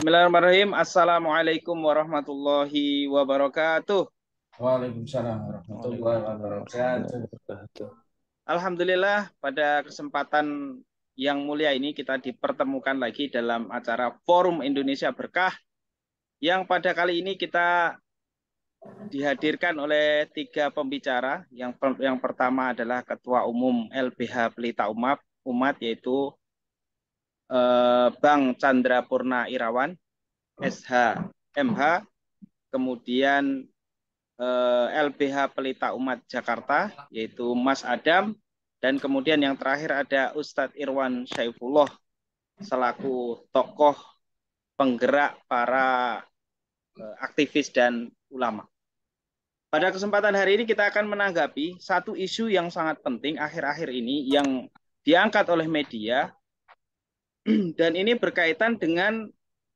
Bismillahirrahmanirrahim. Assalamualaikum warahmatullahi wabarakatuh. Waalaikumsalam warahmatullahi Waalaikumsalam warahmatullahi wabarakatuh. wabarakatuh. Alhamdulillah pada kesempatan yang mulia ini kita dipertemukan lagi dalam acara Forum Indonesia Berkah yang pada kali ini kita dihadirkan oleh tiga pembicara. Yang pertama adalah Ketua Umum LBH Pelita Umat yaitu Bang Chandra Purna Irawan, SH, MH, kemudian LBH Pelita Umat Jakarta, yaitu Mas Adam, dan kemudian yang terakhir ada Ustadz Irwan Syaifullah, selaku tokoh penggerak para aktivis dan ulama. Pada kesempatan hari ini kita akan menanggapi satu isu yang sangat penting akhir-akhir ini yang diangkat oleh media, dan ini berkaitan dengan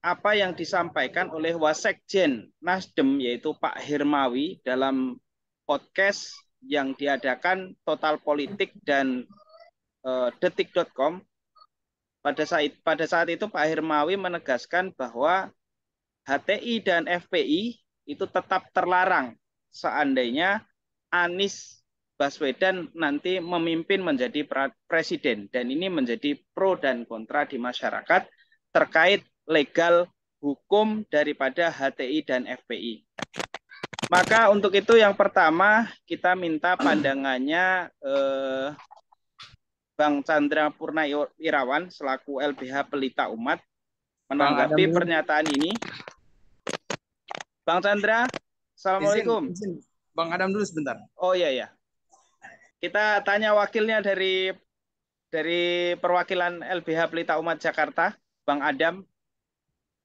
apa yang disampaikan oleh Wasekjen Nasdem yaitu Pak Hermawi dalam podcast yang diadakan Total Politik dan detik.com. Pada saat itu Pak Hermawi menegaskan bahwa HTI dan FPI itu tetap terlarang seandainya Anies Baswedan nanti memimpin menjadi presiden, dan ini menjadi pro dan kontra di masyarakat terkait legal hukum daripada HTI dan FPI. Maka untuk itu yang pertama kita minta pandangannya Bang Chandra Purna Irawan selaku LBH Pelita Umat Bang Adam menanggapi dulu. pernyataan ini. Bang Chandra, Assalamualaikum. Izin. Bang Adam dulu sebentar. Oh iya ya. Kita tanya wakilnya dari perwakilan LBH Pelita Umat Jakarta, Bang Adam.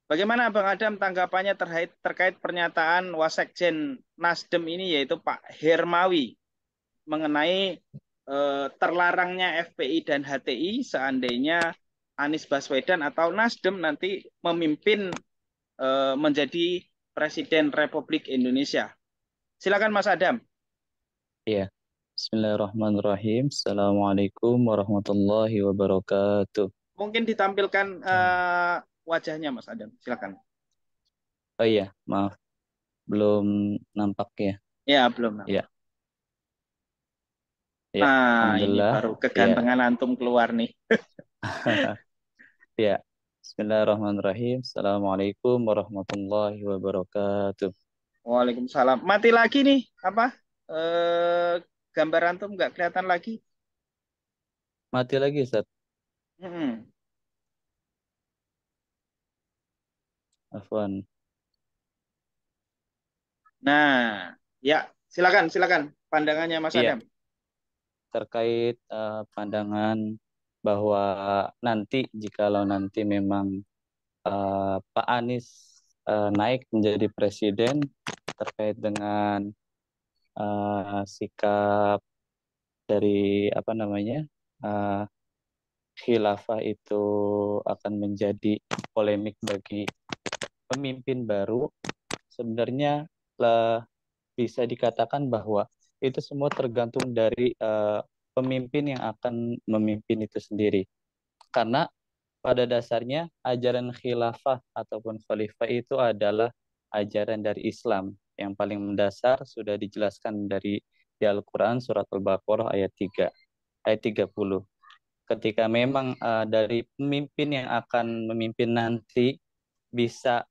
Bagaimana Bang Adam tanggapannya terkait pernyataan Wasekjen Nasdem ini yaitu Pak Hermawi mengenai terlarangnya FPI dan HTI seandainya Anies Baswedan atau Nasdem nanti memimpin menjadi Presiden Republik Indonesia. Silakan Mas Adam. Iya. Bismillahirrahmanirrahim. Assalamualaikum warahmatullahi wabarakatuh. Mungkin ditampilkan wajahnya Mas Adam. Silakan. Oh iya, maaf. Belum nampak ya. Ya, belum. Ya, ya. Nah, ini Alhamdulillah. baru Ya. kegantengan antum keluar nih. Ya. Bismillahirrahmanirrahim. Assalamualaikum warahmatullahi wabarakatuh. Waalaikumsalam. Mati lagi nih, apa? Gambar antum nggak kelihatan lagi. Mati lagi, Ustaz. Hmm. Afwan. Nah, ya, silakan pandangannya Mas Iya, Adam. terkait pandangan bahwa jikalau nanti memang Pak Anies naik menjadi presiden, terkait dengan sikap dari apa namanya uh, khilafah itu akan menjadi polemik bagi pemimpin baru. Sebenarnya bisa dikatakan bahwa itu semua tergantung dari pemimpin yang akan memimpin itu sendiri. Karena pada dasarnya ajaran khilafah ataupun khalifah itu adalah ajaran dari Islam. Yang paling mendasar sudah dijelaskan di Al-Quran surat Al-Baqarah ayat 3, ayat 30. Ketika memang dari pemimpin yang akan memimpin nanti bisa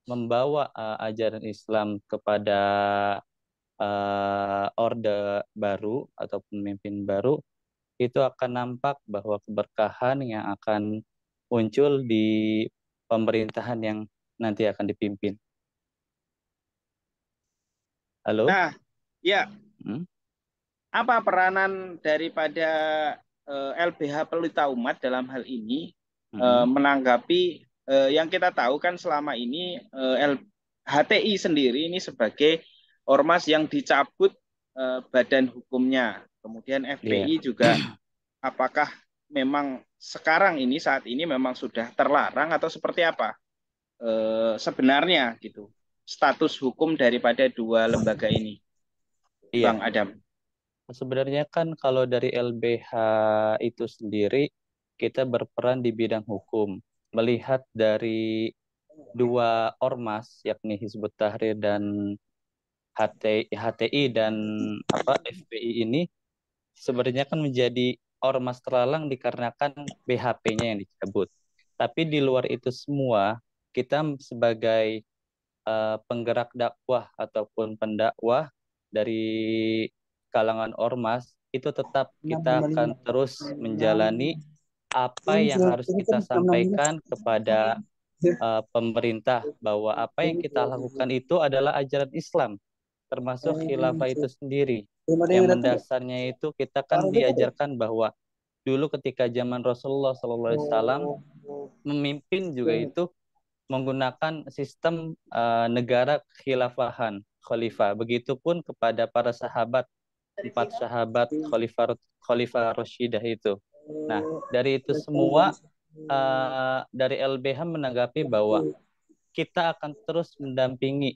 membawa ajaran Islam kepada orde baru atau pemimpin baru, itu akan nampak bahwa keberkahan yang akan muncul di pemerintahan yang nanti akan dipimpin. Halo? Nah, ya, Hmm? apa peranan daripada LBH Pelita Umat dalam hal ini Hmm. menanggapi yang kita tahu kan selama ini HTI sendiri ini sebagai ormas yang dicabut badan hukumnya. Kemudian Iya. FPI juga apakah memang sekarang ini saat ini memang sudah terlarang atau seperti apa sebenarnya gitu status hukum daripada dua lembaga ini, Iya. Bang Adam. Sebenarnya kan kalau dari LBH itu sendiri kita berperan di bidang hukum, melihat dari dua ormas yakni Hizbut Tahrir dan HTI dan FPI ini sebenarnya kan menjadi ormas terlarang dikarenakan BHP-nya yang dicabut. Tapi di luar itu semua, kita sebagai penggerak dakwah ataupun pendakwah dari kalangan ormas, itu tetap kita akan terus menjalani apa yang harus kita sampaikan kepada pemerintah, bahwa apa yang kita lakukan itu adalah ajaran Islam, termasuk khilafah itu sendiri. Yang mendasarnya itu kita kan diajarkan bahwa dulu ketika zaman Rasulullah SAW memimpin juga itu menggunakan sistem negara khilafahan, khalifah. Begitupun kepada para sahabat, 4 sahabat khalifah Rashidah itu. Nah, dari itu semua dari LBH menanggapi bahwa kita akan terus mendampingi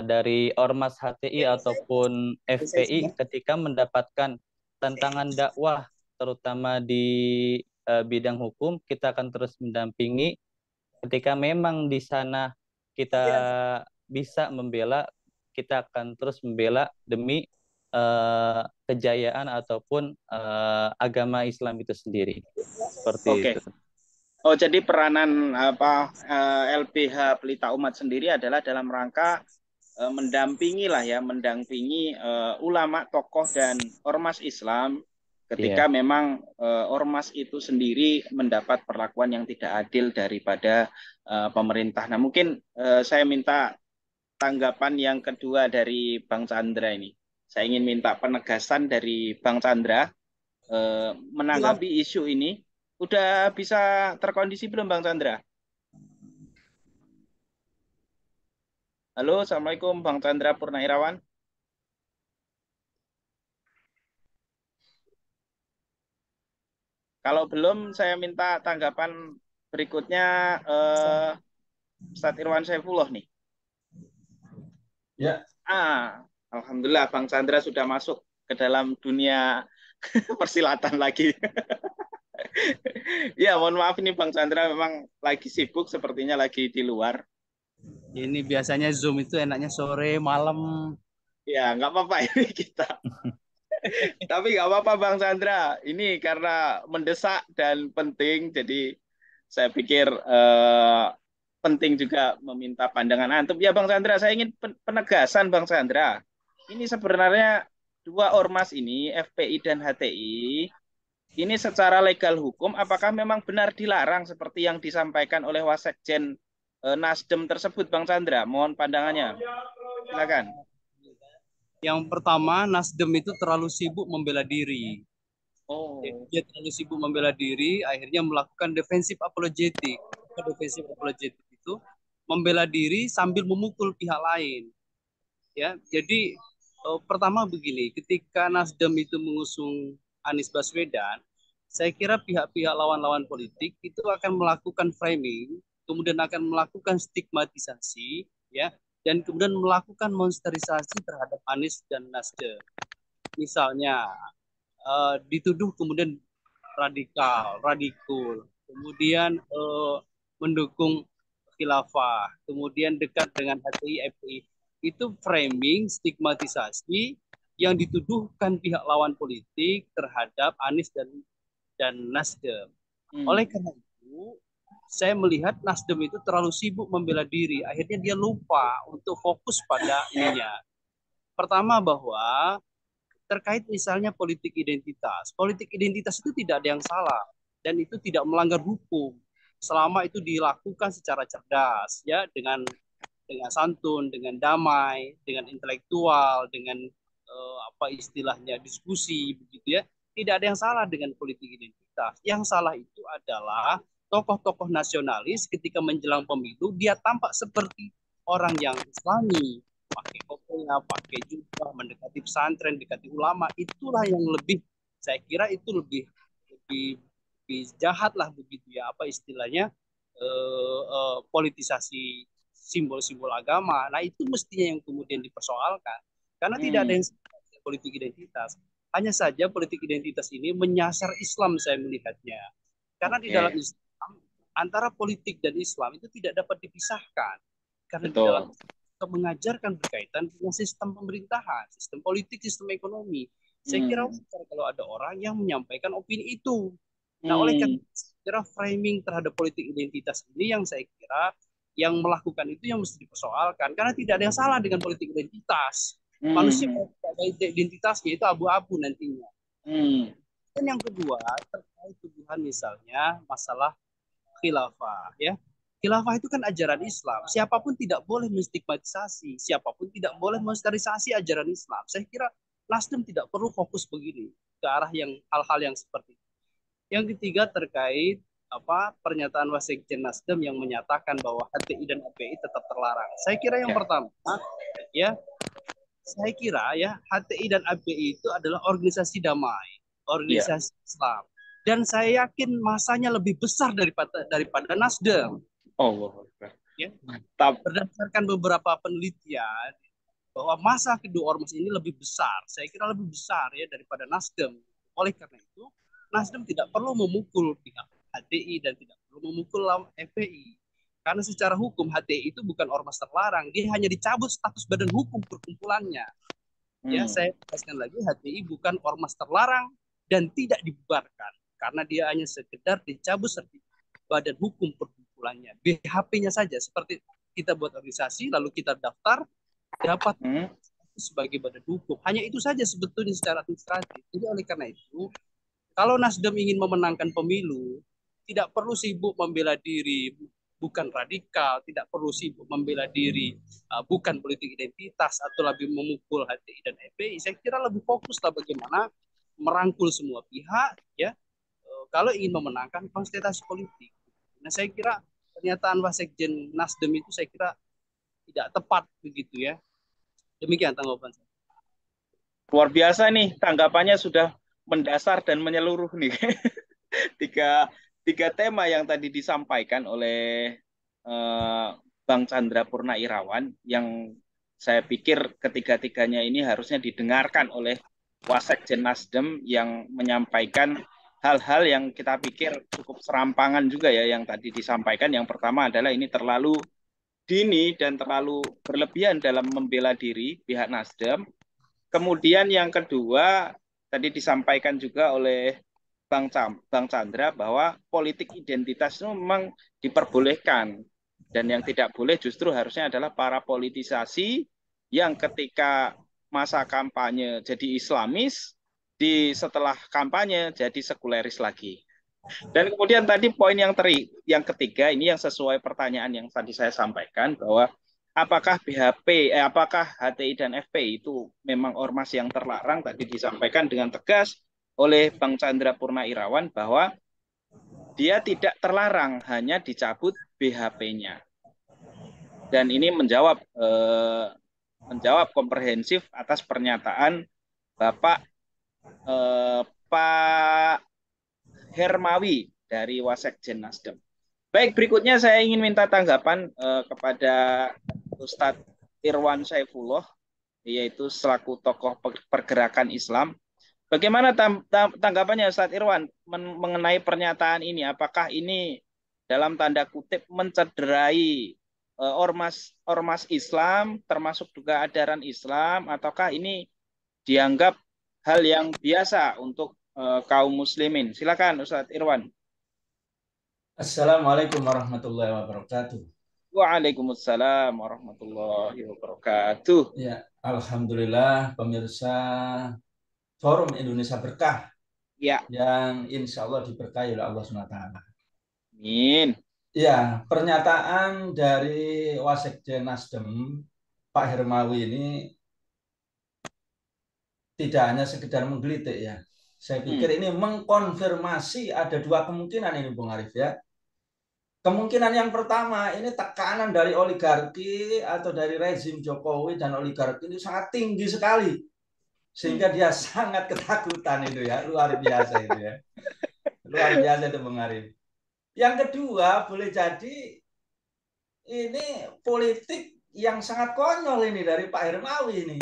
dari Ormas HTI ataupun FPI ketika mendapatkan tantangan dakwah, terutama di bidang hukum, kita akan terus mendampingi. Ketika memang di sana kita bisa membela, kita akan terus membela demi kejayaan ataupun agama Islam itu sendiri. Seperti Oke. itu. Oh, jadi peranan LBH Pelita Umat sendiri adalah dalam rangka mendampingi ulama, tokoh dan ormas Islam ketika memang ormas itu sendiri mendapat perlakuan yang tidak adil daripada pemerintah. Nah, mungkin saya minta tanggapan yang kedua dari Bang Chandra ini. Saya ingin minta penegasan dari Bang Chandra menanggapi isu ini. Udah bisa terkondisi belum Bang Chandra? Halo, Assalamualaikum Bang Chandra Purnairawan. Kalau belum, saya minta tanggapan berikutnya Ustadz Irwan Saifullah nih. Ya. Alhamdulillah Bang Chandra sudah masuk ke dalam dunia persilatan lagi. Ya, mohon maaf ini Bang Chandra memang lagi sibuk, sepertinya lagi di luar. Ini biasanya Zoom itu enaknya sore, malam. Ya, nggak apa-apa ini kita. Tapi nggak apa-apa Bang Chandra. Ini karena mendesak dan penting, jadi saya pikir penting juga meminta pandangan antum. Ya Bang Chandra, saya ingin penegasan Bang Chandra. Ini sebenarnya dua ormas ini, FPI dan HTI, ini secara legal hukum apakah memang benar dilarang seperti yang disampaikan oleh Wasekjen Nasdem tersebut Bang Chandra? Mohon pandangannya. Silakan. Yang pertama, Nasdem itu terlalu sibuk membela diri. Oh. Dia terlalu sibuk membela diri, akhirnya melakukan defensif apologetik. Defensif apologetik itu membela diri sambil memukul pihak lain. Ya, jadi pertama begini, ketika Nasdem itu mengusung Anies Baswedan, saya kira pihak-pihak lawan-lawan politik itu akan melakukan framing, kemudian akan melakukan stigmatisasi, ya, dan kemudian melakukan monsterisasi terhadap Anies dan Nasdem. Misalnya dituduh kemudian radikal, kemudian mendukung khilafah, kemudian dekat dengan HTI, FPI. Itu framing, stigmatisasi yang dituduhkan pihak lawan politik terhadap Anies dan Nasdem. Oleh karena itu, saya melihat Nasdem itu terlalu sibuk membela diri. Akhirnya dia lupa untuk fokus pada ininya. Pertama bahwa terkait misalnya politik identitas. Politik identitas itu tidak ada yang salah dan itu tidak melanggar hukum selama itu dilakukan secara cerdas, ya, dengan santun, dengan damai, dengan intelektual, dengan apa istilahnya diskusi begitu ya. Tidak ada yang salah dengan politik identitas. Yang salah itu adalah tokoh-tokoh nasionalis ketika menjelang pemilu dia tampak seperti orang yang Islami, pakai kopiah, pakai jubah, mendekati pesantren, mendekati ulama. Itulah yang lebih, saya kira itu lebih jahat lah begitu ya, apa istilahnya, politisasi simbol-simbol agama. Nah itu mestinya yang kemudian dipersoalkan karena tidak ada yang politik identitas. Hanya saja politik identitas ini menyasar Islam, saya melihatnya, karena di dalam Islam antara politik dan Islam itu tidak dapat dipisahkan. Karena di dalam Betul. kita mengajarkan berkaitan dengan sistem pemerintahan, sistem politik, sistem ekonomi. Saya kira Hmm. wajar kalau ada orang yang menyampaikan opini itu. Nah, oleh karena Hmm. itu, saya kira framing terhadap politik identitas ini yang saya kira yang melakukan itu yang mesti dipersoalkan. Karena tidak ada yang salah dengan politik identitas. Manusia Hmm. kalau tidak ada identitasnya itu abu-abu nantinya. Hmm. Dan yang kedua, terkait tuduhan misalnya masalah khilafah, ya. Khilafah itu kan ajaran Islam. Siapapun tidak boleh menstigmatisasi, siapapun tidak boleh menstarisasi ajaran Islam. Saya kira Nasdem tidak perlu fokus begini ke arah yang hal-hal yang seperti itu. Yang ketiga terkait pernyataan Wasekjen Nasdem yang menyatakan bahwa HTI dan HPI tetap terlarang. Saya kira yang Ya. pertama, ya, saya kira ya HTI dan HPI itu adalah organisasi damai, Ya. organisasi Islam. Dan saya yakin masanya lebih besar daripada Nasdem. Oh, Ya. mantap. Berdasarkan beberapa penelitian bahwa masa kedua ormas ini lebih besar, saya kira lebih besar ya daripada Nasdem. Oleh karena itu, Nasdem tidak perlu memukul pihak HTI dan tidak perlu memukul FPI. Karena secara hukum HTI itu bukan ormas terlarang, dia hanya dicabut status badan hukum perkumpulannya. Ya, saya tegaskan lagi, HTI bukan ormas terlarang dan tidak dibubarkan karena dia hanya sekedar dicabut badan hukum perkumpulannya. BHP-nya saja seperti kita buat organisasi lalu kita daftar dapat sebagai badan hukum. Hanya itu saja sebetulnya secara administratif. Jadi oleh karena itu, kalau Nasdem ingin memenangkan pemilu, tidak perlu sibuk membela diri bukan radikal, tidak perlu sibuk membela diri bukan politik identitas atau lebih memukul HTI dan FPI. Saya kira lebih fokuslah bagaimana merangkul semua pihak ya kalau ingin memenangkan konsentrasi politik. Nah, saya kira pernyataan Wasekjen Nasdem itu saya kira tidak tepat begitu ya. Demikian tanggapan saya. Luar biasa nih, tanggapannya sudah mendasar dan menyeluruh nih. tiga tema yang tadi disampaikan oleh Bang Chandra Purna Irawan yang saya pikir ketiga-tiganya ini harusnya didengarkan oleh Wasekjen Nasdem yang menyampaikan hal-hal yang kita pikir cukup serampangan juga ya yang tadi disampaikan. Yang pertama adalah ini terlalu dini dan terlalu berlebihan dalam membela diri pihak Nasdem. Kemudian yang kedua tadi disampaikan juga oleh Bang Chandra bahwa politik identitas itu memang diperbolehkan dan yang tidak boleh justru harusnya adalah para politisasi yang ketika masa kampanye jadi Islamis, setelah kampanye jadi sekuleris lagi. Dan kemudian tadi poin yang ketiga ini yang sesuai pertanyaan yang tadi saya sampaikan bahwa apakah apakah HTI dan FPI itu memang ormas yang terlarang tadi disampaikan dengan tegas oleh Bang Chandra Purna Irawan bahwa dia tidak terlarang, hanya dicabut BHP-nya. Dan ini menjawab komprehensif atas pernyataan Bapak Pak Hermawi dari Wasekjen Nasdem. Baik, berikutnya saya ingin minta tanggapan kepada Ustadz Irwan Saifullah, yaitu selaku tokoh pergerakan Islam. Bagaimana tanggapannya Ustadz Irwan mengenai pernyataan ini? Apakah ini dalam tanda kutip mencederai ormas Islam, termasuk juga ajaran Islam, ataukah ini dianggap hal yang biasa untuk kaum muslimin? Silakan Ustadz Irwan. Assalamualaikum warahmatullahi wabarakatuh. Waalaikumsalam warahmatullahi wabarakatuh. Ya, alhamdulillah pemirsa Forum Indonesia Berkah. Ya. Yang insya Allah diberkahi oleh Allah SWT. Amin. Ya, pernyataan dari Wasekjen Nasdem Pak Hermawi ini tidak hanya sekedar menggelitik ya. Saya pikir ini mengkonfirmasi ada dua kemungkinan ini Bung Arif ya. Kemungkinan yang pertama, ini tekanan dari oligarki atau dari rezim Jokowi dan oligarki ini sangat tinggi sekali. Sehingga dia sangat ketakutan itu ya. Luar biasa itu ya. Luar biasa itu Bung Arif. Yang kedua, boleh jadi ini politik yang sangat konyol ini dari Pak Hermawi ini.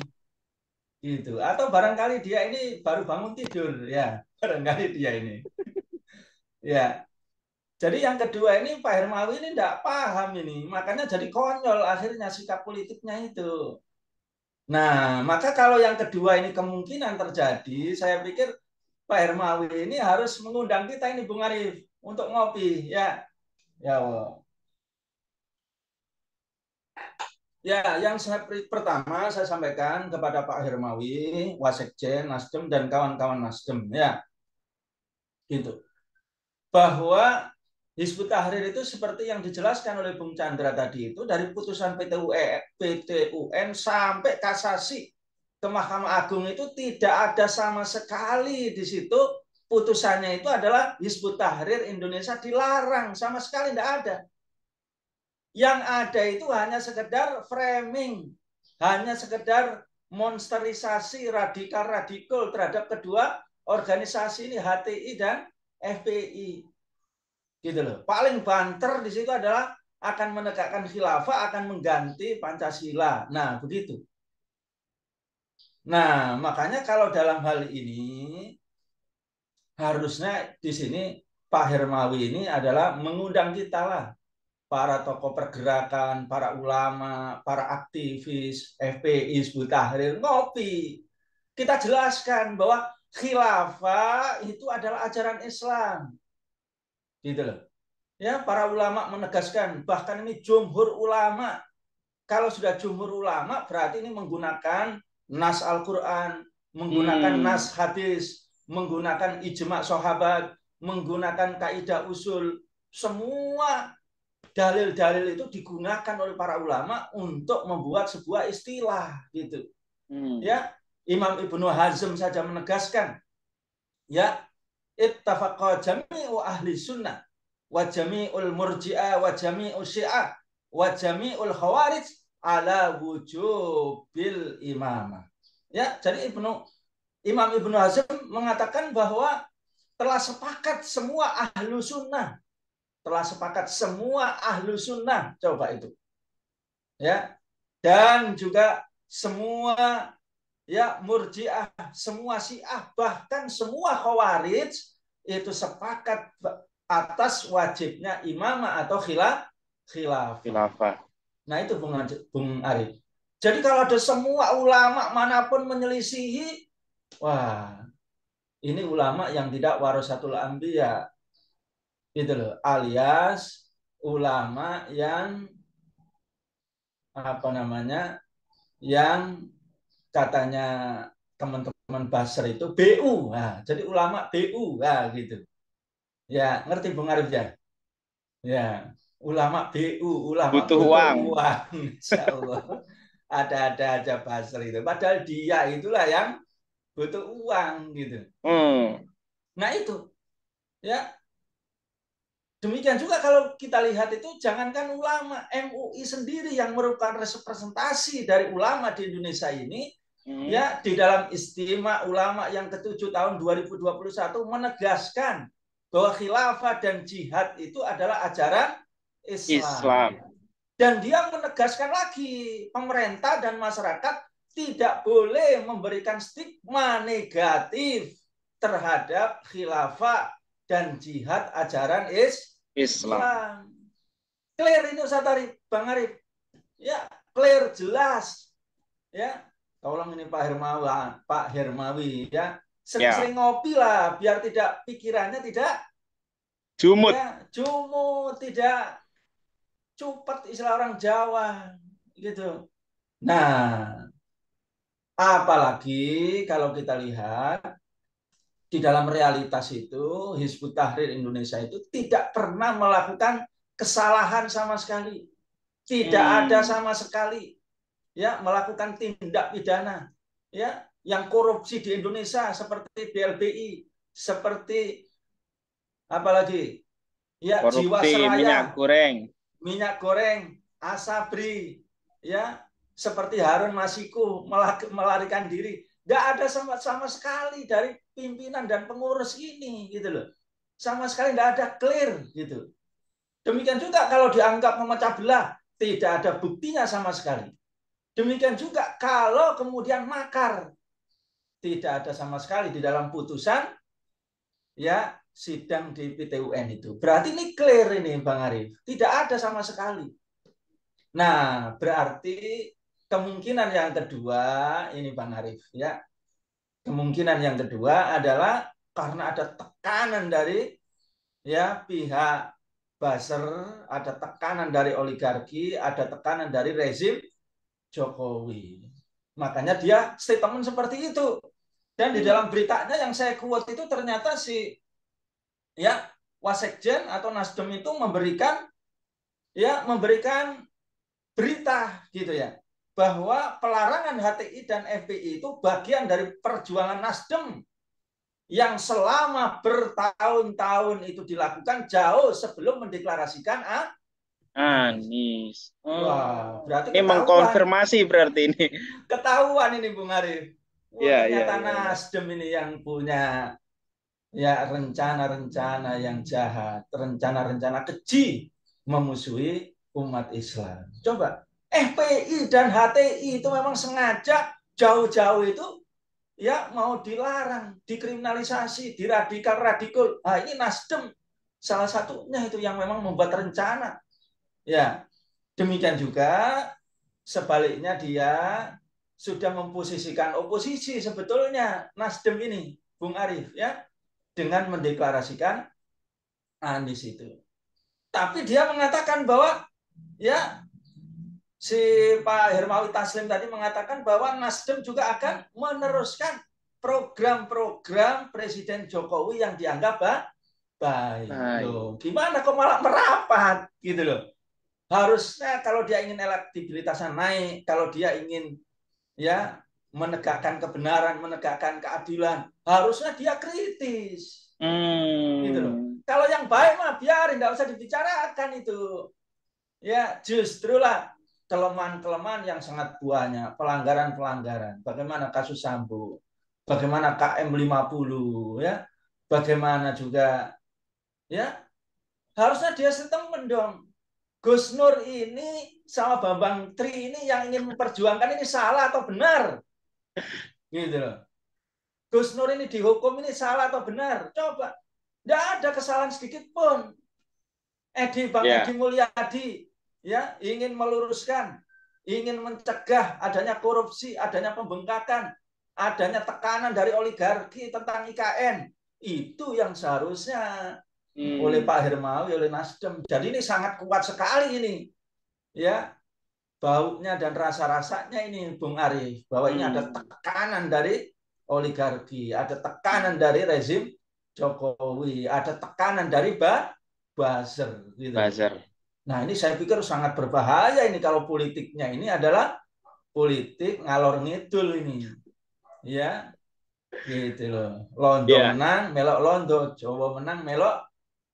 Gitu. Atau barangkali dia ini baru bangun tidur. Ya, barangkali dia ini. Ya. Jadi yang kedua ini Pak Hermawi ini tidak paham ini, makanya jadi konyol akhirnya sikap politiknya itu. Nah, maka kalau yang kedua ini kemungkinan terjadi, saya pikir Pak Hermawi ini harus mengundang kita ini Bung Arif untuk ngopi ya. Ya, yang pertama saya sampaikan kepada Pak Hermawi, Wasekjen, Nasdem dan kawan-kawan Nasdem ya. Gitu. Bahwa Hizbut Tahrir itu seperti yang dijelaskan oleh Bung Chandra tadi itu dari putusan PT UN sampai kasasi ke Mahkamah Agung itu tidak ada sama sekali di situ putusannya itu adalah Hizbut Tahrir Indonesia dilarang, sama sekali tidak ada. Yang ada itu hanya sekedar framing, hanya sekedar monsterisasi radikal-radikal terhadap kedua organisasi ini, HTI dan FPI. Gitu loh. Paling banter di situ adalah akan menegakkan khilafah, akan mengganti Pancasila. Nah, begitu. Nah, makanya kalau dalam hal ini harusnya di sini Pak Hermawi ini adalah mengundang kita lah, para tokoh pergerakan, para ulama, para aktivis, FPI, Hizbut Tahrir, ngopi. Kita jelaskan bahwa khilafah itu adalah ajaran Islam. Gitu loh. Ya, para ulama menegaskan, bahkan ini jumhur ulama. Kalau sudah jumhur ulama berarti ini menggunakan nas Al-Qur'an, menggunakan nas hadis, menggunakan ijma' sahabat, menggunakan kaidah usul, semua dalil-dalil itu digunakan oleh para ulama untuk membuat sebuah istilah gitu. Ya, Imam Ibnu Hazm saja menegaskan ya, ittafaqa jami'u ahli sunnah wa jami'ul murji'ah wa jami'ul syi'ah wa jami'ul khawarij ala wujubil imamah. Ya, jadi Imam Ibnu Hazm mengatakan bahwa telah sepakat semua ahlu sunnah, telah sepakat semua ahlu sunnah, coba itu ya, dan juga semua ya murjiah, semua syiah, bahkan semua khawarij itu sepakat atas wajibnya imamah atau khilafah. Nah itu Bung Arif. Jadi kalau ada semua ulama manapun menyelisihi, wah ini ulama yang tidak warasatul anbiya. Itu loh, alias ulama yang apa namanya, yang katanya teman-teman Basri itu BU. Nah, jadi ulama BU, nah, gitu. Ya, ngerti Bung Arif ya? Ya, ulama BU, ulama butuh uang. Insya Allah. Ada aja Basri itu. Padahal dia itulah yang butuh uang gitu. Nah itu, ya. Demikian juga kalau kita lihat itu, jangankan ulama, MUI sendiri yang merupakan representasi dari ulama di Indonesia ini, ya di dalam Istimewa Ulama yang ke-7 tahun 2021 menegaskan bahwa khilafah dan jihad itu adalah ajaran Islam. Dan dia menegaskan lagi, pemerintah dan masyarakat tidak boleh memberikan stigma negatif terhadap khilafah dan jihad ajaran Islam. Clear ini Ustaz Arif, Bang Arif. Ya, clear, jelas. Ya, tolong ini Pak Hermawi ya. Sering-sering ngopi lah biar tidak pikirannya tidak jumut. Ya, jumut, tidak cupet istilah orang Jawa gitu. Nah, apalagi kalau kita lihat di dalam realitas itu Hizbut Tahrir Indonesia itu tidak pernah melakukan kesalahan sama sekali. Tidak ada sama sekali ya melakukan tindak pidana ya yang korupsi di Indonesia seperti BLBI, seperti apalagi ya korupsi, Jiwasraya, minyak goreng, Asabri ya, seperti Harun Masiku melarikan diri. Tidak ada sama sekali dari pimpinan dan pengurus ini gitu loh. Sama sekali tidak ada, clear gitu. Demikian juga kalau dianggap memecah belah, tidak ada buktinya sama sekali. Demikian juga kalau kemudian makar, tidak ada sama sekali di dalam putusan ya sidang di PT UN itu. Berarti ini clear ini Bang Arif. Tidak ada sama sekali. Nah, berarti kemungkinan yang kedua ini Bang Arif ya. Kemungkinan yang kedua adalah karena ada tekanan dari ya pihak buzzer, ada tekanan dari oligarki, ada tekanan dari rezim Jokowi. Makanya dia statement seperti itu. Dan di dalam beritanya yang saya quote itu ternyata si ya Wasekjen atau Nasdem itu memberikan berita gitu ya bahwa pelarangan HTI dan FPI itu bagian dari perjuangan Nasdem yang selama bertahun-tahun itu dilakukan jauh sebelum mendeklarasikan Anies. Wah, berarti Ini mengkonfirmasi berarti ini. Ketahuan ini Bung Arif. Wah, ternyata Nasdem ini yang punya ya rencana-rencana yang jahat, rencana-rencana keji memusuhi umat Islam. Coba FPI dan HTI itu memang sengaja jauh-jauh itu ya mau dilarang, dikriminalisasi, diradikal-radikal. Nah, ini Nasdem salah satunya itu yang memang membuat rencana. Ya, demikian juga sebaliknya dia sudah memposisikan oposisi sebetulnya Nasdem ini, Bung Arif ya, dengan mendeklarasikan Anies itu. Tapi dia mengatakan bahwa ya si Pak Hermawi Taslim tadi mengatakan bahwa Nasdem juga akan meneruskan program-program Presiden Jokowi yang dianggap baik. Loh, gimana kok malah merapat gitu loh. Harusnya kalau dia ingin elektabilitasnya naik, kalau dia ingin ya menegakkan kebenaran, menegakkan keadilan, harusnya dia kritis. Gitu loh. Kalau yang baik mah biarin, nggak usah dibicarakan itu. Ya, justru lah kelemahan-kelemahan yang sangat banyak, pelanggaran-pelanggaran. Bagaimana kasus Sambo, bagaimana KM50 ya, bagaimana juga ya harusnya dia statement dong. Gus Nur ini sama Bambang Tri ini yang ingin memperjuangkan ini salah atau benar? Gitu loh. Gus Nur ini dihukum ini salah atau benar? Coba. Tidak ada kesalahan sedikit pun. Bang Edi Mulyadi ya ingin meluruskan, ingin mencegah adanya korupsi, adanya pembengkakan, adanya tekanan dari oligarki tentang IKN. Itu yang seharusnya oleh Pak Hermawi, oleh Nasdem. Jadi ini sangat kuat sekali ini. Ya, baunya dan rasa-rasanya ini Bung Arif, bahwa ini ada tekanan dari oligarki, ada tekanan dari rezim Jokowi, ada tekanan dari buzzer gitu. Nah, ini saya pikir sangat berbahaya ini kalau politiknya ini adalah politik ngalor ngidul ini. Ya. Gitu loh. Londo menang, melok londo, Jawa menang, melok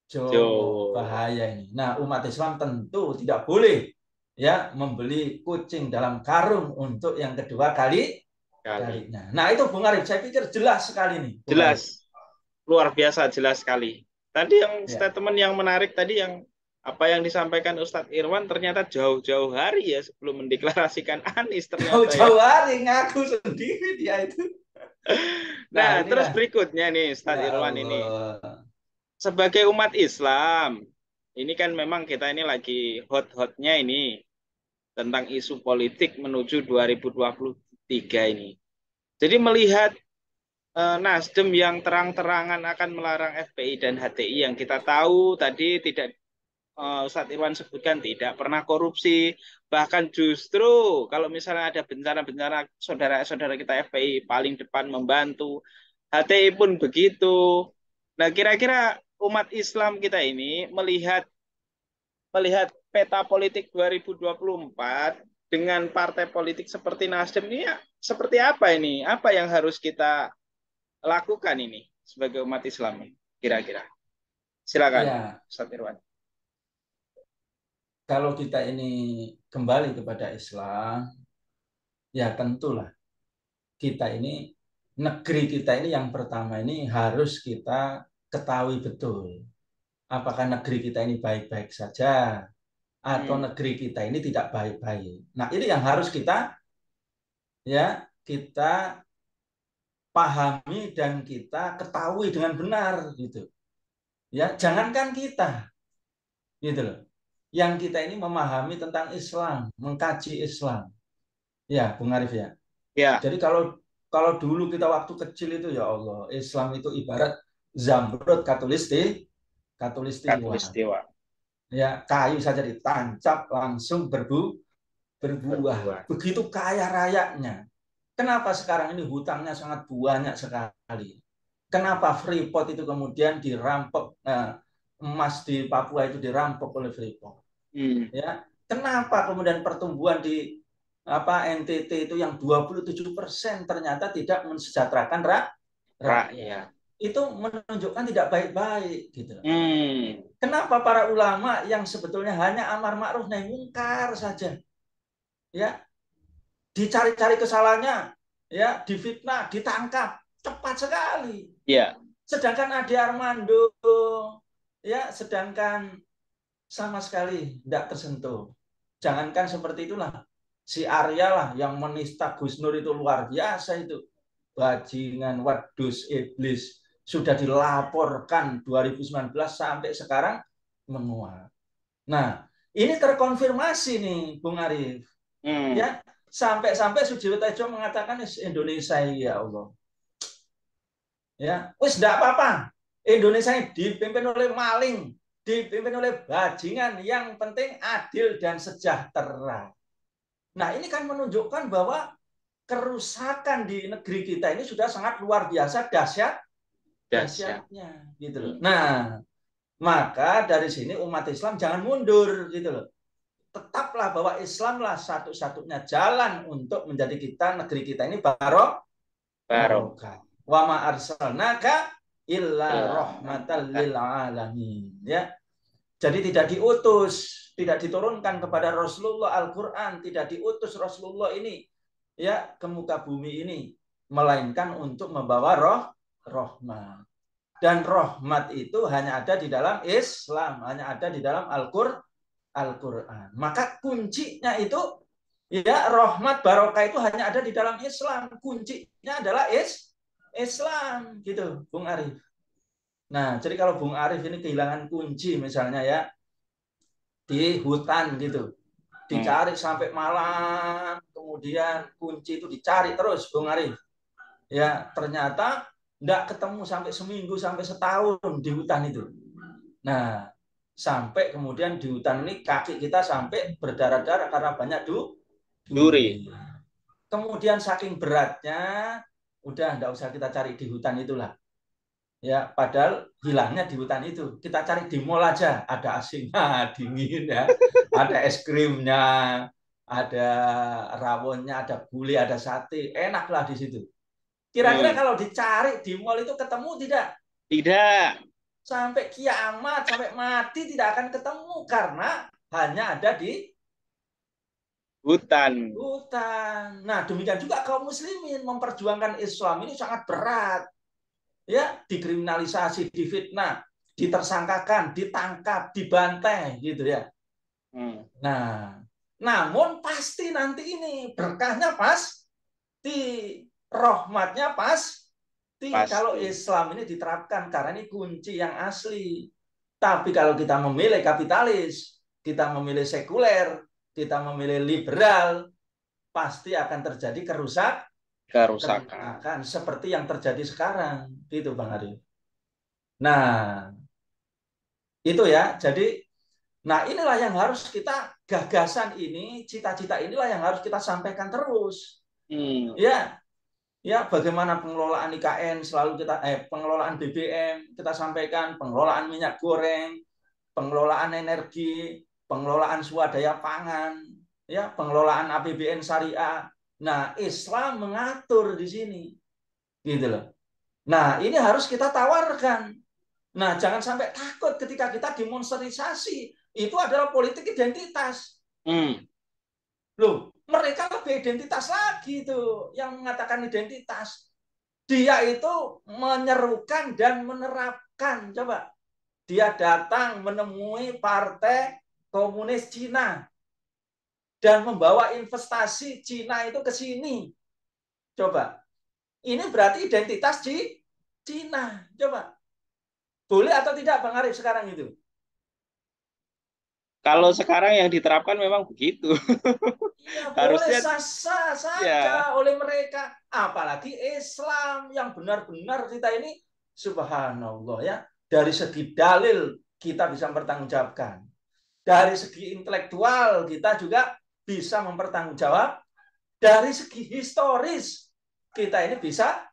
Jawa. Bahaya ini. Nah, umat Islam tentu tidak boleh ya membeli kucing dalam karung untuk yang kedua kalinya. Nah, itu Bung Arif, saya pikir jelas sekali nih. Jelas. Luar biasa jelas sekali. Tadi yang statement yang menarik tadi yang apa yang disampaikan Ustadz Irwan ternyata jauh-jauh hari ya sebelum mendeklarasikan Anies ternyata. Jauh-jauh hari ngaku sendiri dia itu. Nah, terus berikutnya nih Ustadz Irwan ini. Sebagai umat Islam, ini kan memang kita ini lagi hot-hotnya ini tentang isu politik menuju 2023 ini. Jadi melihat Nasdem yang terang-terangan akan melarang FPI dan HTI yang kita tahu tadi tidak Ustadz Irwan sebutkan tidak pernah korupsi, bahkan justru kalau misalnya ada bencana-bencana saudara-saudara kita FPI paling depan membantu, HTI pun begitu. Nah, kira-kira umat Islam kita ini melihat peta politik 2024 dengan partai politik seperti Nasdem ini ya, seperti apa ini? Apa yang harus kita lakukan ini sebagai umat Islam kira-kira? Silakan, Ustadz Irwan. Kalau kita ini kembali kepada Islam, ya tentulah kita ini, negeri kita ini yang pertama ini harus kita ketahui betul. Apakah negeri kita ini baik-baik saja atau negeri kita ini tidak baik-baik. Nah, ini yang harus kita pahami dan kita ketahui dengan benar gitu. Ya, jangankan kita, gitu loh. Yang kita ini memahami tentang Islam, mengkaji Islam. Ya, Bung Arif ya. Ya, Jadi kalau dulu kita waktu kecil itu ya Allah, Islam itu ibarat zamrud katulistiwa. katulistiwa Ya, kayu saja ditancap langsung berbuah. berbuah. Begitu kaya rayanya. Kenapa sekarang ini hutangnya sangat banyak sekali? Kenapa Freeport itu kemudian dirampok, emas di Papua itu dirampok oleh Freeport? Ya, kenapa kemudian pertumbuhan di NTT itu yang 27% ternyata tidak mensejahterakan rakyat? Rakyat. Itu menunjukkan tidak baik-baik gitu. Hmm. Kenapa para ulama yang sebetulnya hanya amar ma'ruf nahi mungkar saja, ya, dicari-cari kesalahannya, ya, difitnah, ditangkap cepat sekali. Ya. Sedangkan Ade Armando, ya, sedangkan sama sekali tidak tersentuh. Jangankan seperti itulah, si Arya lah yang menista Gus Nur itu luar biasa itu. Bajingan, wadus, iblis. Sudah dilaporkan 2019 sampai sekarang menguat. Nah, ini terkonfirmasi nih, Bung Arif. Ya, sampai-sampai Sujiwo Tejo mengatakan Indonesia ya Allah. Ya, wis enggak apa-apa. Indonesia ini dipimpin oleh maling, dipimpin oleh bajingan, yang penting adil dan sejahtera. Nah, ini kan menunjukkan bahwa kerusakan di negeri kita ini sudah sangat luar biasa dahsyatnya gitu loh. Nah, maka dari sini umat Islam jangan mundur gitu loh. Tetaplah bahwa Islamlah satu-satunya jalan untuk menjadi negeri kita ini barokah. Wa ma arsalnaka illa rahmatan lil alamin. Ya. Jadi tidak diturunkan kepada Rasulullah Al-Qur'an, tidak diutus Rasulullah ini ya ke muka bumi ini, melainkan untuk membawa rahmat. Dan rahmat itu hanya ada di dalam Islam, hanya ada di dalam Al-Qur'an. Maka kuncinya itu ya, rahmat barokah itu hanya ada di dalam Islam. Kuncinya adalah Islam gitu, Bung Arif. Nah, jadi kalau Bung Arif ini kehilangan kunci misalnya ya di hutan gitu, dicari sampai malam, kemudian kunci itu dicari terus, Bung Arif. Ya, ternyata enggak ketemu sampai seminggu sampai setahun di hutan itu. Nah, sampai kemudian di hutan ini kaki kita sampai berdarah-darah karena banyak duri. Kemudian saking beratnya, udah enggak usah kita cari di hutan itulah. Ya, padahal hilangnya di hutan itu. Kita cari di mall aja, ada asinnya, dingin ya, ada es krimnya, ada rawonnya, ada gulai, ada sate, enaklah di situ. Kira-kira kalau dicari di mall itu ketemu tidak? Tidak. Sampai kiamat, sampai mati tidak akan ketemu karena hanya ada di hutan. Nah, demikian juga kaum muslimin memperjuangkan Islam ini sangat berat. Ya, dikriminalisasi, difitnah, ditersangkakan, ditangkap, dibantai gitu ya. Nah, namun pasti nanti ini berkahnya pasti, rahmatnya pasti kalau Islam ini diterapkan, karena ini kunci yang asli. Tapi kalau kita memilih kapitalis, kita memilih sekuler, kita memilih liberal, pasti akan terjadi kerusakan seperti yang terjadi sekarang, gitu Bang Arif. Nah, itu ya. Jadi, nah inilah yang harus kita, gagasan ini, cita-cita inilah yang harus kita sampaikan terus. Ya, bagaimana pengelolaan IKN selalu kita, pengelolaan BBM kita sampaikan, pengelolaan minyak goreng, pengelolaan energi, pengelolaan swadaya pangan, ya, pengelolaan APBN syariah. Nah, Islam mengatur di sini, gitu loh. Nah, ini harus kita tawarkan. Nah, jangan sampai takut ketika kita demonstrasi. Itu adalah politik identitas. Loh, mereka lebih identitas lagi tuh, yang mengatakan identitas. Dia itu menyerukan dan menerapkan. Coba, dia datang menemui Partai Komunis Cina dan membawa investasi Cina itu ke sini. Coba, ini berarti identitas Cina. Coba, Boleh atau tidak Bang Arif sekarang itu? Kalau sekarang yang diterapkan memang begitu. Iya, boleh Harusnya sah-sah ya saja oleh mereka. Apalagi Islam yang benar-benar kita ini, subhanallah ya, dari segi dalil kita bisa mempertanggungjawabkan. Dari segi intelektual kita juga bisa mempertanggungjawab. Dari segi historis kita ini bisa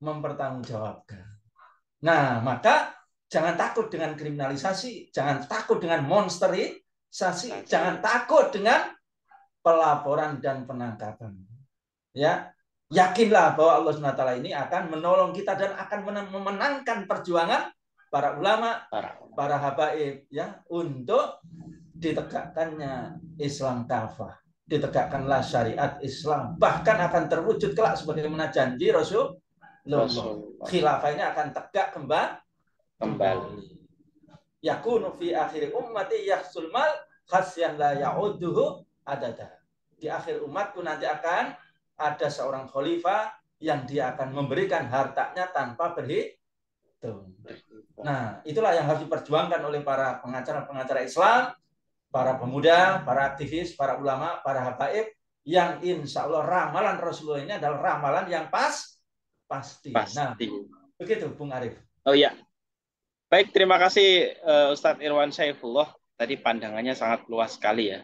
mempertanggungjawabkan. Nah, maka jangan takut dengan kriminalisasi, jangan takut dengan monsterisasi, jangan takut dengan pelaporan dan penangkapan. Ya, yakinlah bahwa Allah SWT ini akan menolong kita dan akan memenangkan perjuangan para ulama, para habaib ya untuk ditegakkannya Islam kafah, ditegakkanlah syariat Islam, bahkan akan terwujud kelak sebagaimana janji Rasulullah. Khilafah ini akan tegak kembali. Yakunu fi akhir ummati yahsul mal khasyan la ya'uduhu adada. Di akhir umatku nanti akan ada seorang khalifah yang dia akan memberikan hartanya tanpa berhitung. Nah, itulah yang harus diperjuangkan oleh para pengacara-pengacara Islam, para pemuda, para aktivis, para ulama, para habaib, yang insya Allah ramalan Rasulullah ini adalah ramalan yang pasti. Nah, begitu Bung Arif. Oh ya, baik, terima kasih Ustadz Irwan Saifullah. Tadi pandangannya sangat luas sekali ya.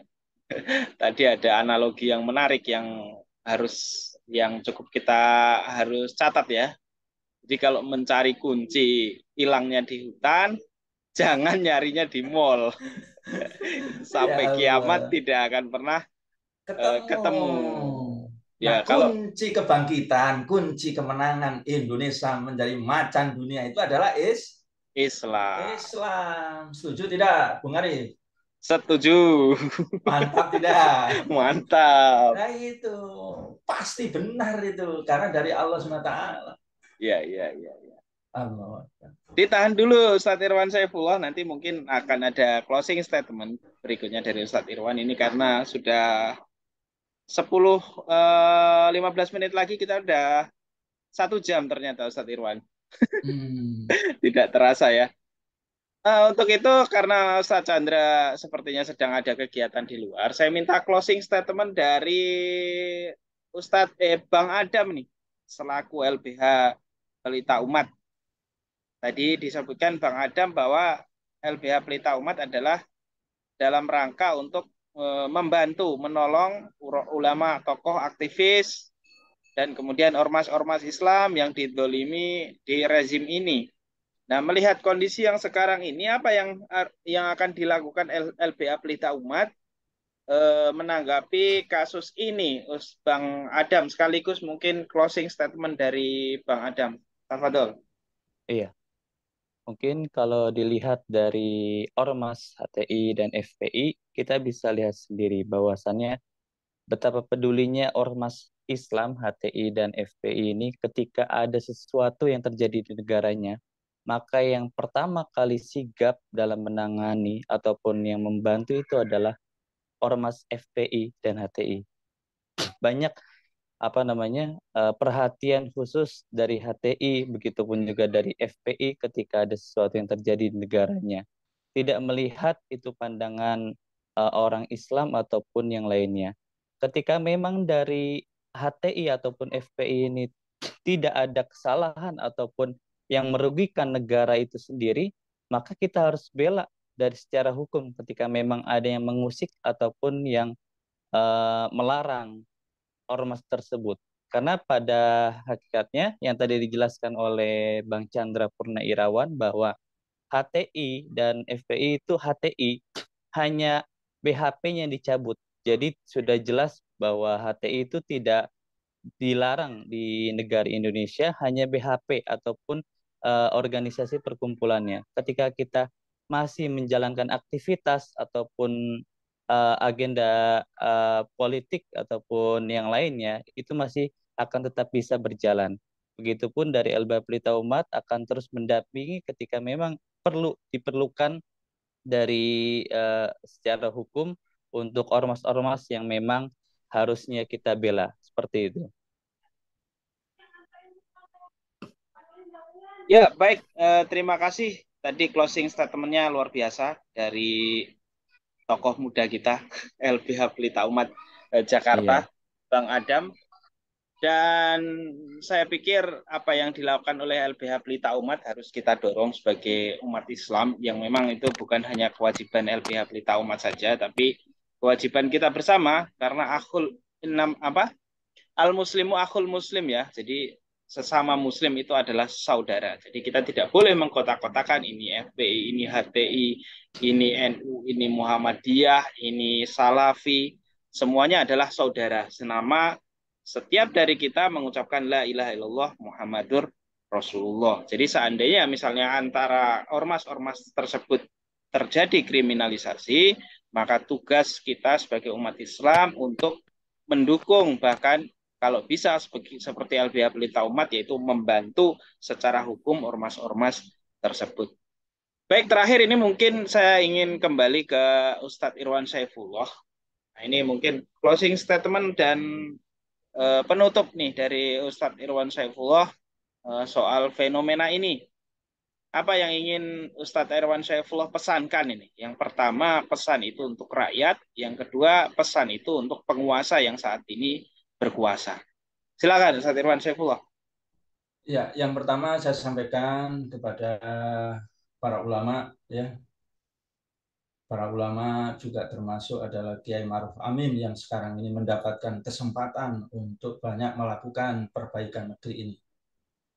Tadi ada analogi yang menarik yang cukup kita harus catat ya. Jadi kalau mencari kunci hilangnya di hutan, jangan nyarinya di mall. Sampai kiamat tidak akan pernah ketemu. Nah, kunci kebangkitan, kunci kemenangan Indonesia menjadi macan dunia itu adalah Islam. Setuju tidak, Bung Arif? Setuju. Mantap tidak? Mantap. Nah itu pasti benar itu karena dari Allah SWT. Iya. Allah. Ditahan dulu Ustadz Irwan Saifullah, nanti mungkin akan ada closing statement berikutnya dari Ustadz Irwan ini karena sudah 10-15 menit lagi kita udah 1 jam ternyata Ustadz Irwan. Tidak terasa ya. Untuk itu karena Ustadz Chandra sepertinya sedang ada kegiatan di luar, saya minta closing statement dari Bang Adam nih selaku LBH Pelita Umat. Tadi disebutkan Bang Adam bahwa LBH Pelita Umat adalah dalam rangka untuk membantu, menolong ulama, tokoh, aktivis, dan kemudian ormas-ormas Islam yang didolimi di rezim ini. Nah, melihat kondisi yang sekarang ini, apa yang akan dilakukan LBH Pelita Umat menanggapi kasus ini, Bang Adam, sekaligus mungkin closing statement dari Bang Adam. Tafadhol. Iya. Mungkin kalau dilihat dari Ormas, HTI, dan FPI, kita bisa lihat sendiri bahwasannya betapa pedulinya Ormas Islam, HTI, dan FPI ini ketika ada sesuatu yang terjadi di negaranya, maka yang pertama kali sigap dalam menangani ataupun yang membantu itu adalah Ormas FPI dan HTI. Banyak perhatian khusus dari HTI, begitupun juga dari FPI ketika ada sesuatu yang terjadi di negaranya. Tidak melihat itu pandangan orang Islam ataupun yang lainnya. Ketika memang dari HTI ataupun FPI ini tidak ada kesalahan ataupun yang merugikan negara itu sendiri, maka kita harus bela dari secara hukum ketika memang ada yang mengusik ataupun yang melarang ormas tersebut. Karena pada hakikatnya yang tadi dijelaskan oleh Bang Chandra Purnairawan bahwa HTI dan FPI itu HTI hanya BHP-nya yang dicabut. Jadi sudah jelas bahwa HTI itu tidak dilarang di negara Indonesia, hanya BHP ataupun organisasi perkumpulannya. Ketika kita masih menjalankan aktivitas ataupun agenda politik ataupun yang lainnya, itu masih akan tetap bisa berjalan. Begitupun dari LBH Pelita Umat akan terus mendampingi ketika memang diperlukan dari secara hukum untuk ormas-ormas yang memang harusnya kita bela, seperti itu. Ya, baik. Terima kasih. Tadi closing statement-nya luar biasa dari tokoh muda kita, LBH Pelita Umat Jakarta, Iya, Bang Adam. Dan saya pikir apa yang dilakukan oleh LBH Pelita Umat harus kita dorong sebagai umat Islam, yang memang itu bukan hanya kewajiban LBH Pelita Umat saja, tapi kewajiban kita bersama, karena al muslimu akhul muslim ya. Jadi sesama muslim itu adalah saudara. Jadi kita tidak boleh mengkotak-kotakan ini FPI, ini HTI, ini NU, ini Muhammadiyah, ini Salafi. Semuanya adalah saudara. Senama setiap dari kita mengucapkan la ilaha illallah Muhammadur Rasulullah. Jadi seandainya misalnya antara ormas-ormas tersebut terjadi kriminalisasi, maka tugas kita sebagai umat Islam untuk mendukung, bahkan kalau bisa seperti LBH Pelita Umat, yaitu membantu secara hukum ormas-ormas tersebut. Baik, terakhir ini mungkin saya ingin kembali ke Ustadz Irwan Saifullah. Nah, ini mungkin closing statement dan penutup nih dari Ustadz Irwan Saifullah soal fenomena ini. Apa yang ingin Ustadz Irwan Saifullah pesankan ini? Yang pertama, pesan itu untuk rakyat. Yang kedua, pesan itu untuk penguasa yang saat ini berkuasa. Silakan Ustaz Irwan Saifullah. Ya, yang pertama saya sampaikan kepada para ulama, ya. Para ulama juga termasuk adalah Kiai Ma'ruf Amin yang sekarang ini mendapatkan kesempatan untuk banyak melakukan perbaikan negeri ini.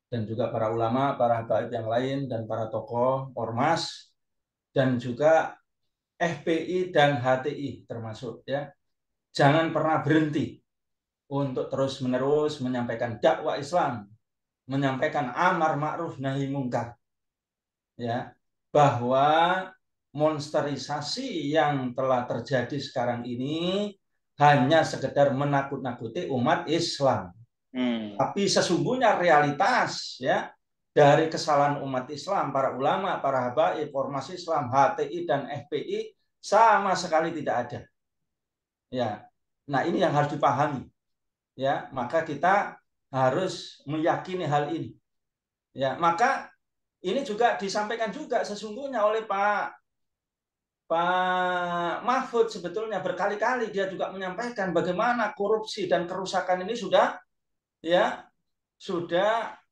Dan juga para ulama, para habaib yang lain, dan para tokoh ormas, dan juga FPI dan HTI termasuk, ya. Jangan pernah berhenti untuk terus-menerus menyampaikan dakwah Islam, menyampaikan amar ma'ruf nahi mungkar, ya, bahwa monsterisasi yang telah terjadi sekarang ini hanya sekedar menakut-nakuti umat Islam. Tapi sesungguhnya realitas, ya, dari kesalahan umat Islam, para ulama, para habaib, ormas Islam, HTI dan FPI sama sekali tidak ada. Ya. Nah, ini yang harus dipahami. Ya, maka kita harus meyakini hal ini. Ya, maka ini juga disampaikan juga sesungguhnya oleh Pak Mahfud, sebetulnya berkali-kali dia juga menyampaikan bagaimana korupsi dan kerusakan ini sudah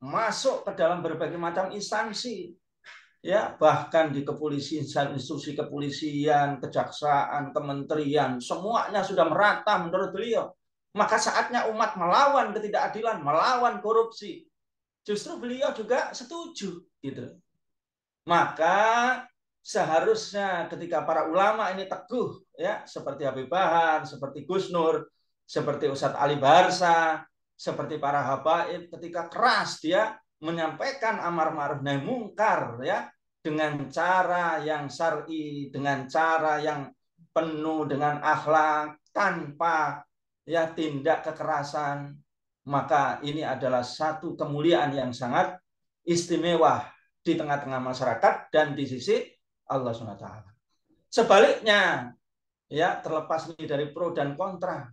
masuk ke dalam berbagai macam instansi, ya, bahkan di kepolisian, institusi kepolisian, kejaksaan, kementerian, semuanya sudah merata menurut beliau. Maka saatnya umat melawan ketidakadilan, melawan korupsi. Justru beliau juga setuju, gitu. Maka seharusnya ketika para ulama ini teguh, ya, seperti Habib Bahar, seperti Gus Nur, seperti Ustadz Ali Barsa, seperti para habaib, ketika keras dia menyampaikan amar ma'ruf nahi mungkar, ya, dengan cara yang syar'i, dengan cara yang penuh dengan akhlak, tanpa, ya, tindak kekerasan, maka ini adalah satu kemuliaan yang sangat istimewa di tengah-tengah masyarakat dan di sisi Allah SWT. Sebaliknya, ya, terlepas dari pro dan kontra,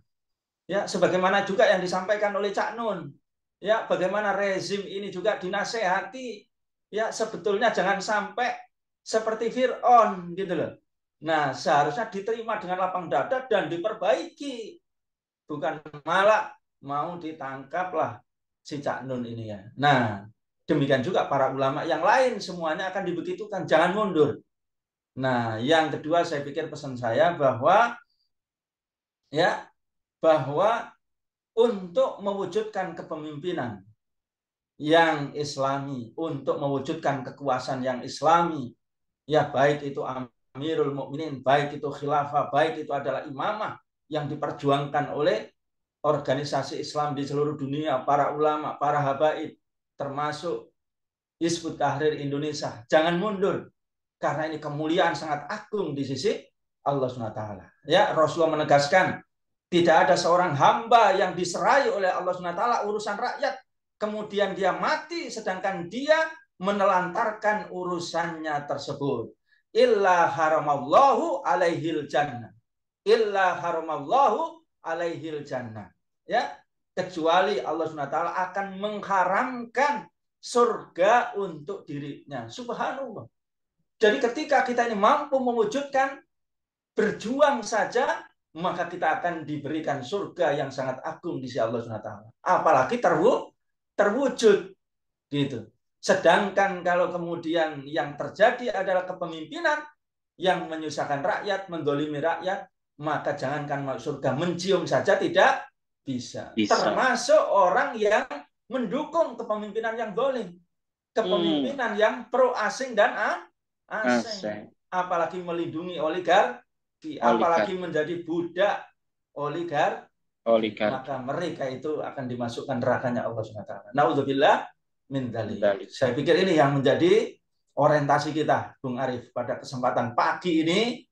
ya, sebagaimana juga yang disampaikan oleh Cak Nun, ya, bagaimana rezim ini juga dinasehati, ya, sebetulnya jangan sampai seperti Fir'aun, gitu loh. Nah, seharusnya diterima dengan lapang dada dan diperbaiki, bukan malah mau ditangkaplah si Cak Nun ini, ya. Nah, demikian juga para ulama yang lain semuanya akan dibegitukan, jangan mundur. Nah, yang kedua saya pikir pesan saya bahwa, ya, bahwa untuk mewujudkan kepemimpinan yang islami, untuk mewujudkan kekuasaan yang islami, ya, baik itu Amirul Mukminin, baik itu khilafah, baik itu adalah imamah yang diperjuangkan oleh organisasi Islam di seluruh dunia, para ulama, para habaib, termasuk Hizbut Tahrir Indonesia. Jangan mundur, karena ini kemuliaan sangat agung di sisi Allah SWT. Ya, Rasulullah menegaskan, tidak ada seorang hamba yang diserai oleh Allah SWT urusan rakyat, kemudian dia mati sedangkan dia menelantarkan urusannya tersebut. Illa haramallahu alaihil jannah. Illa haramallahu alaihil jannah. Ya, kecuali Allah SWT akan mengharamkan surga untuk dirinya. Subhanallah. Jadi ketika kita ini mampu mewujudkan, berjuang saja, maka kita akan diberikan surga yang sangat agung di sisi Allah SWT. Apalagi terwujud gitu. Sedangkan kalau kemudian yang terjadi adalah kepemimpinan yang menyusahkan rakyat, mendolimi rakyat, maka jangankan masuk surga, mencium saja tidak bisa. Termasuk orang yang mendukung kepemimpinan yang dolim, kepemimpinan yang pro asing dan asing, apalagi melindungi oligarki, apalagi menjadi budak oligarki, maka mereka itu akan dimasukkan nerakanya Allah SWT. Naudzubillah min dzalik. Saya pikir ini yang menjadi orientasi kita, Bung Arif, pada kesempatan pagi ini.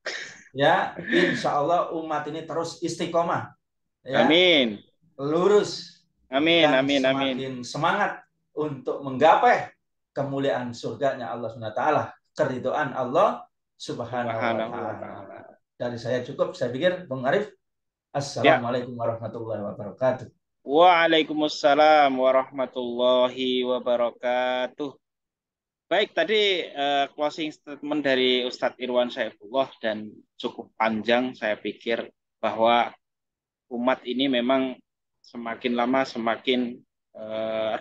Ya, insya Allah umat ini terus istiqomah. Ya, amin. Lurus. Amin, dan amin, semakin semangat untuk menggapai kemuliaan surganya Allah SWT, keridhaan Allah Subhanahu wa Ta'ala. Dari saya cukup, saya pikir, Bung Arif. Assalamualaikum warahmatullahi wabarakatuh. Waalaikumsalam warahmatullahi wabarakatuh. Baik, tadi closing statement dari Ustadz Irwan Saifullah dan cukup panjang. Saya pikir bahwa umat ini memang semakin lama semakin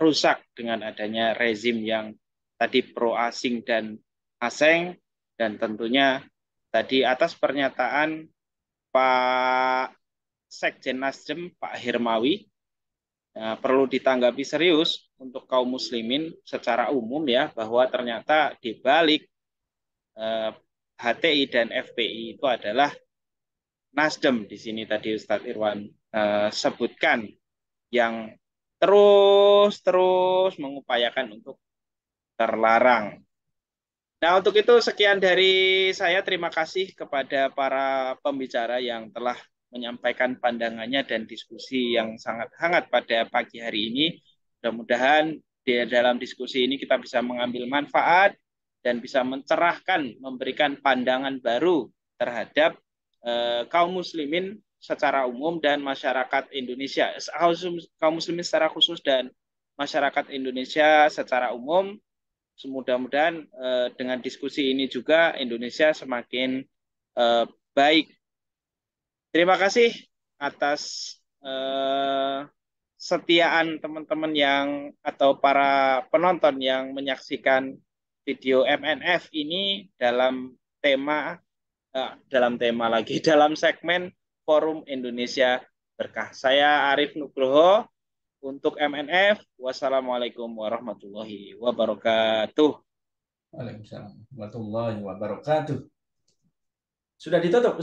rusak dengan adanya rezim yang tadi pro asing dan asing, dan tentunya tadi atas pernyataan Pak Sekjen Nasdem, Pak Hermawi, perlu ditanggapi serius untuk kaum muslimin secara umum ya, bahwa ternyata di balik HTI dan FPI itu adalah Nasdem. Di sini tadi Ustadz Irwan sebutkan, yang terus mengupayakan untuk terlarang. Nah, untuk itu sekian dari saya. Terima kasih kepada para pembicara yang telah menyampaikan pandangannya dan diskusi yang sangat hangat pada pagi hari ini. Mudah-mudahan di dalam diskusi ini kita bisa mengambil manfaat dan bisa mencerahkan, memberikan pandangan baru terhadap kaum muslimin secara umum dan masyarakat Indonesia, kaum muslimin secara khusus dan masyarakat Indonesia secara umum. Mudah-mudahan dengan diskusi ini juga Indonesia semakin baik. Terima kasih atas setiaan teman-teman yang atau para penonton yang menyaksikan video MNF ini dalam segmen Forum Indonesia Berkah. Saya Arif Nugroho untuk MNF. Wassalamualaikum warahmatullahi wabarakatuh. Waalaikumsalam warahmatullahi wabarakatuh. Sudah ditutup.